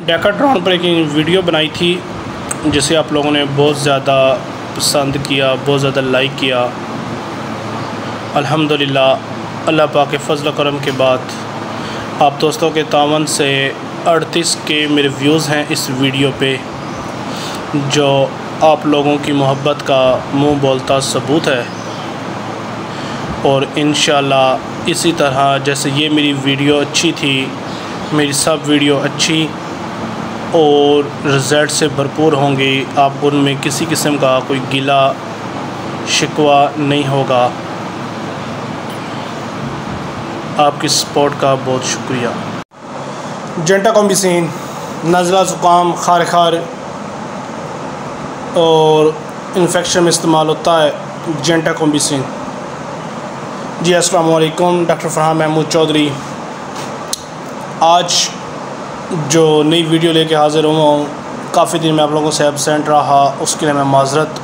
डेकाट्रॉन पर एक वीडियो बनाई थी जिसे आप लोगों ने बहुत ज़्यादा पसंद किया, बहुत ज़्यादा लाइक किया। अल्हम्दुलिल्लाह अल्लाह पाक के फजल करम के बाद आप दोस्तों के तावन से 38 के मेरे व्यूज़ हैं इस वीडियो पे, जो आप लोगों की मोहब्बत का मुँह बोलता सबूत है। और इंशाअल्लाह इसी तरह जैसे ये मेरी वीडियो अच्छी थी, मेरी सब वीडियो अच्छी और रिज़ल्ट से भरपूर होंगी। आप उनमें किसी किस्म का कोई गिला शिकवा नहीं होगा। आपकी सपोर्ट का बहुत शुक्रिया। जेंटाकोम्बिसिन नज़ला, ज़ुकाम, खार और इन्फेक्शन में इस्तेमाल होता है जेंटाकोम्बिसिन। जी अस्सलाम वालेकुम, डॉक्टर फरहान महमूद चौधरी आज जो नई वीडियो लेके हाज़िर हुआ हूँ। काफ़ी दिन में आप लोगों से एब्सेंट रहा, उसके लिए मैं माज़रत।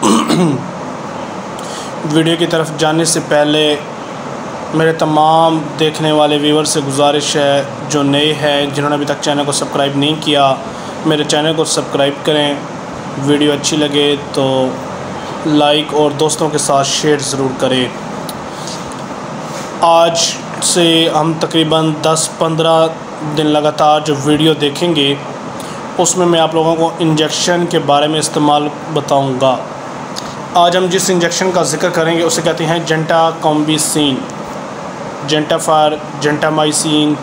वीडियो की तरफ जाने से पहले मेरे तमाम देखने वाले व्यूअर से गुजारिश है, जो नए हैं, जिन्होंने अभी तक चैनल को सब्सक्राइब नहीं किया, मेरे चैनल को सब्सक्राइब करें। वीडियो अच्छी लगे तो लाइक और दोस्तों के साथ शेयर ज़रूर करें। आज से हम तकरीबन 10-15 दिन लगातार जो वीडियो देखेंगे उसमें मैं आप लोगों को इंजेक्शन के बारे में इस्तेमाल बताऊंगा। आज हम जिस इंजेक्शन का जिक्र करेंगे उसे कहते हैं जेंटाकोम्बिसिन, जेंटाफार, जेंटामाइसिन।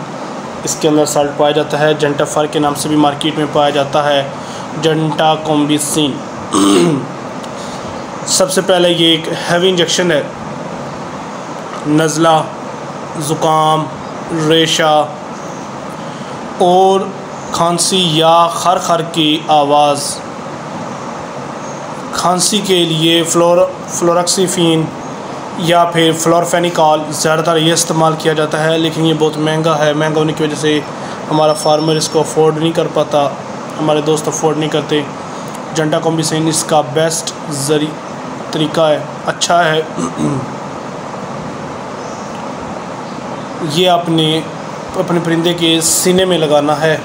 इसके अंदर साल्ट पाया जाता है। जेंटाफार के नाम से भी मार्केट में पाया जाता है जेंटाकोम्बिसिन। सबसे पहले ये एक हैवी इंजेक्शन है। नज़ला, ज़ुकाम, रेशा और खांसी या खर की आवाज़, खांसी के लिए फ्लोरोक्सीफिन या फिर फ्लोरफेनिकॉल ज़्यादातर ये इस्तेमाल किया जाता है, लेकिन ये बहुत महंगा है। महंगा होने की वजह से हमारा फार्मर इसको अफोर्ड नहीं कर पाता, हमारे दोस्त अफोर्ड नहीं करते। जेंटाकोम्बिसिन इसका बेस्ट तरीका है, अच्छा है। ये अपने परिंदे के सीने में लगाना है,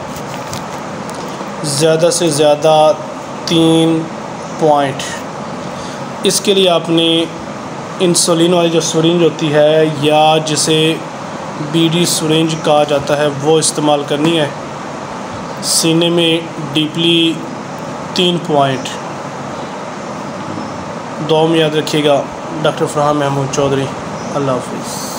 ज़्यादा से ज़्यादा 3 पॉइंट। इसके लिए आपने इंसुलिन वाली जो सिरिंज होती है या जिसे बीडी सिरिंज कहा जाता है वो इस्तेमाल करनी है। सीने में डीपली 3 पॉइंट। दुआ में याद रखिएगा। डॉक्टर फरहान महमूद चौधरी। अल्लाह हाफ़िज़।